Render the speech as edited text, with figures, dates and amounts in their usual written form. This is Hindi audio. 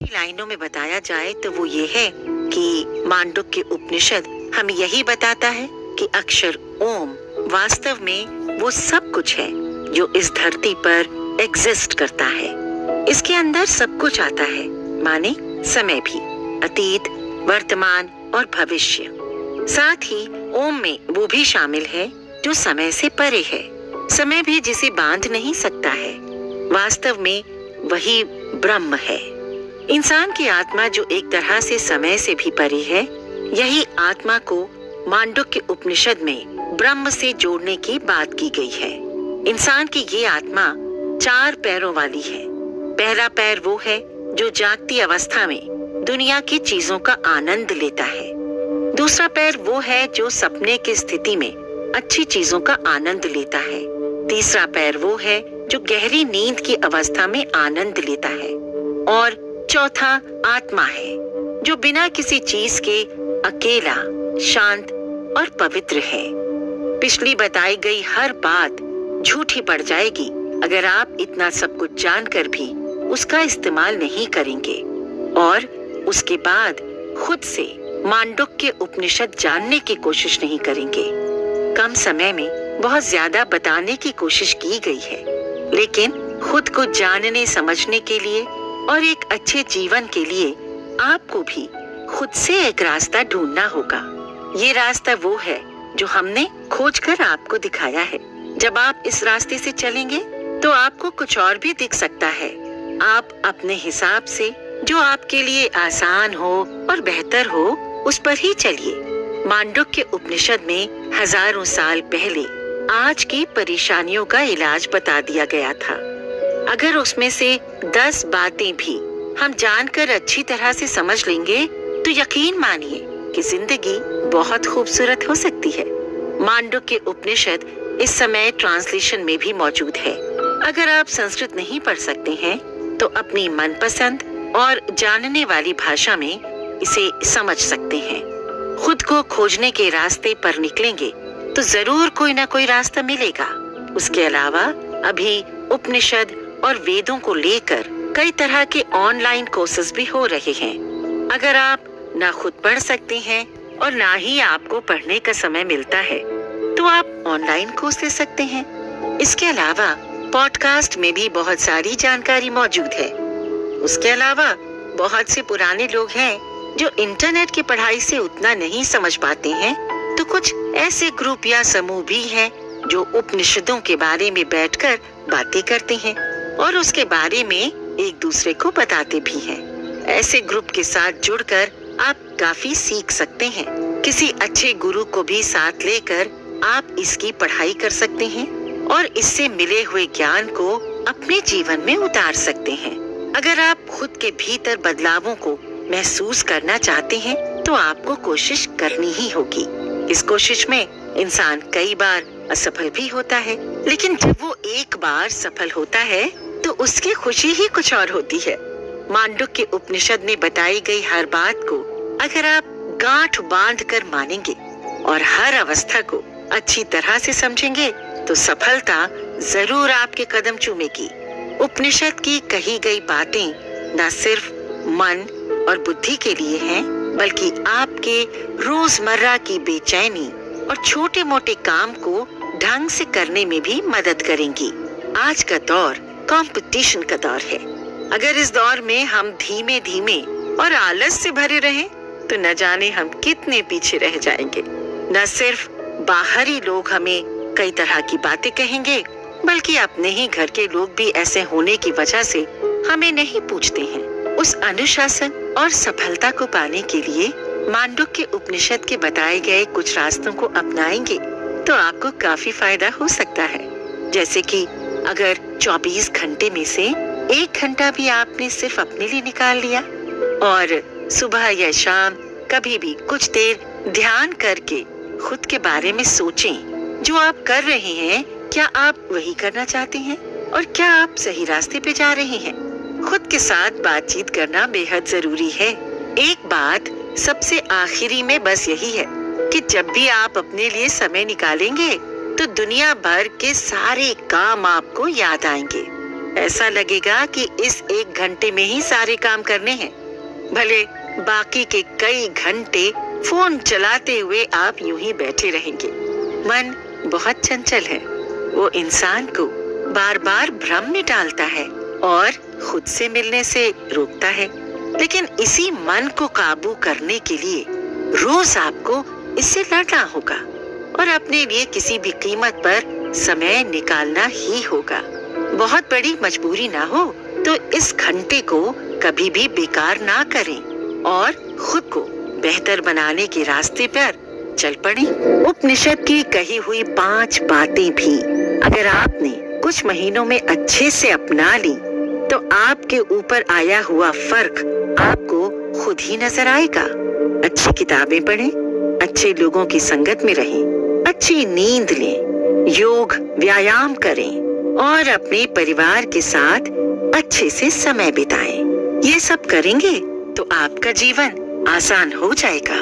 लाइनों में बताया जाए तो वो ये है कि मांडुक्य उपनिषद हमें यही बताता है कि अक्षर ओम वास्तव में वो सब कुछ है जो इस धरती पर एग्जिस्ट करता है। इसके अंदर सब कुछ आता है, माने समय भी, अतीत, वर्तमान और भविष्य। साथ ही ओम में वो भी शामिल है जो समय से परे है। समय भी जिसे बांध नहीं सकता है, वास्तव में वही ब्रह्म है। इंसान की आत्मा जो एक तरह से समय से भी परे है, यही आत्मा को मांडुक्य उपनिषद में ब्रह्म से जोड़ने की बात की गई है। इंसान की ये आत्मा 4 पैरों वाली है। पहला पैर वो है जो जागती अवस्था में दुनिया की चीजों का आनंद लेता है। दूसरा पैर वो है जो सपने की स्थिति में अच्छी चीजों का आनंद लेता है। तीसरा पैर वो है जो गहरी नींद की अवस्था में आनंद लेता है। और चौथा आत्मा है जो बिना किसी चीज के अकेला, शांत और पवित्र है। पिछली बताई गई हर बात झूठी पड़ जाएगी अगर आप इतना सब कुछ जानकर भी उसका इस्तेमाल नहीं करेंगे और उसके बाद खुद से मांडुक्य उपनिषद जानने की कोशिश नहीं करेंगे। कम समय में बहुत ज्यादा बताने की कोशिश की गई है, लेकिन खुद को जानने समझने के लिए और एक अच्छे जीवन के लिए आपको भी खुद से एक रास्ता ढूंढना होगा। ये रास्ता वो है जो हमने खोजकर आपको दिखाया है। जब आप इस रास्ते से चलेंगे तो आपको कुछ और भी दिख सकता है। आप अपने हिसाब से जो आपके लिए आसान हो और बेहतर हो उस पर ही चलिए। मांडुक्य उपनिषद में हजारों साल पहले आज की परेशानियों का इलाज बता दिया गया था। अगर उसमें से 10 बातें भी हम जानकर अच्छी तरह से समझ लेंगे तो यकीन मानिए कि जिंदगी बहुत खूबसूरत हो सकती है। मांडुक्य उपनिषद इस समय ट्रांसलेशन में भी मौजूद है। अगर आप संस्कृत नहीं पढ़ सकते हैं तो अपनी मनपसंद और जानने वाली भाषा में इसे समझ सकते हैं। खुद को खोजने के रास्ते पर निकलेंगे तो जरूर कोई ना कोई रास्ता मिलेगा। उसके अलावा अभी उपनिषद और वेदों को लेकर कई तरह के ऑनलाइन कोर्सेज भी हो रहे हैं। अगर आप ना खुद पढ़ सकते हैं और ना ही आपको पढ़ने का समय मिलता है तो आप ऑनलाइन कोर्स ले सकते हैं। इसके अलावा पॉडकास्ट में भी बहुत सारी जानकारी मौजूद है। उसके अलावा बहुत से पुराने लोग हैं जो इंटरनेट की पढ़ाई से उतना नहीं समझ पाते हैं, तो कुछ ऐसे ग्रुप या समूह भी हैं जो उपनिषदों के बारे में बैठकर बातें करते हैं और उसके बारे में एक दूसरे को बताते भी हैं। ऐसे ग्रुप के साथ जुड़कर आप काफी सीख सकते हैं। किसी अच्छे गुरु को भी साथ लेकर आप इसकी पढ़ाई कर सकते हैं और इससे मिले हुए ज्ञान को अपने जीवन में उतार सकते हैं। अगर आप खुद के भीतर बदलावों को महसूस करना चाहते हैं तो आपको कोशिश करनी ही होगी। इस कोशिश में इंसान कई बार असफल भी होता है, लेकिन जब वो एक बार सफल होता है तो उसकी खुशी ही कुछ और होती है। मांडुक्य उपनिषद में बताई गई हर बात को अगर आप गांठ बांध कर मानेंगे और हर अवस्था को अच्छी तरह से समझेंगे तो सफलता जरूर आपके कदम चूमेगी। उपनिषद की कही गई बातें न सिर्फ मन और बुद्धि के लिए हैं, बल्कि आपके रोजमर्रा की बेचैनी और छोटे मोटे काम को ढंग से करने में भी मदद करेंगी। आज का दौर कंपटीशन का दौर है। अगर इस दौर में हम धीमे धीमे और आलस से भरे रहें तो न जाने हम कितने पीछे रह जाएंगे। न सिर्फ बाहरी लोग हमें कई तरह की बातें कहेंगे, बल्कि अपने ही घर के लोग भी ऐसे होने की वजह से हमें नहीं पूछते हैं। उस अनुशासन और सफलता को पाने के लिए मांडुक्य उपनिषद के बताए गए कुछ रास्तों को अपनाएंगे तो आपको काफी फायदा हो सकता है। जैसे कि अगर 24 घंटे में से 1 घंटा भी आपने सिर्फ अपने लिए निकाल लिया और सुबह या शाम कभी भी कुछ देर ध्यान करके खुद के बारे में सोचें। जो आप कर रहे हैं, क्या आप वही करना चाहते हैं और क्या आप सही रास्ते पे जा रहे हैं? खुद के साथ बातचीत करना बेहद जरूरी है। एक बात सबसे आखिरी में बस यही है कि जब भी आप अपने लिए समय निकालेंगे तो दुनिया भर के सारे काम आपको याद आएंगे। ऐसा लगेगा कि इस 1 घंटे में ही सारे काम करने हैं। भले बाकी के कई घंटे फोन चलाते हुए आप यूं ही बैठे रहेंगे। मन बहुत चंचल है। वो इंसान को बार बार भ्रम में डालता है और खुद से मिलने से रोकता है। लेकिन इसी मन को काबू करने के लिए रोज आपको इससे लड़ना होगा और अपने लिए किसी भी कीमत पर समय निकालना ही होगा। बहुत बड़ी मजबूरी ना हो तो इस घंटे को कभी भी बेकार ना करें और खुद को बेहतर बनाने के रास्ते पर चल पड़े। उपनिषद की कही हुई 5 बातें भी अगर आपने कुछ महीनों में अच्छे से अपना ली तो आपके ऊपर आया हुआ फर्क आपको खुद ही नजर आएगा। अच्छी किताबें पढ़ें, अच्छे लोगों की संगत में रहें, अच्छी नींद लें, योग व्यायाम करें और अपने परिवार के साथ अच्छे से समय बिताएं। ये सब करेंगे तो आपका जीवन आसान हो जाएगा।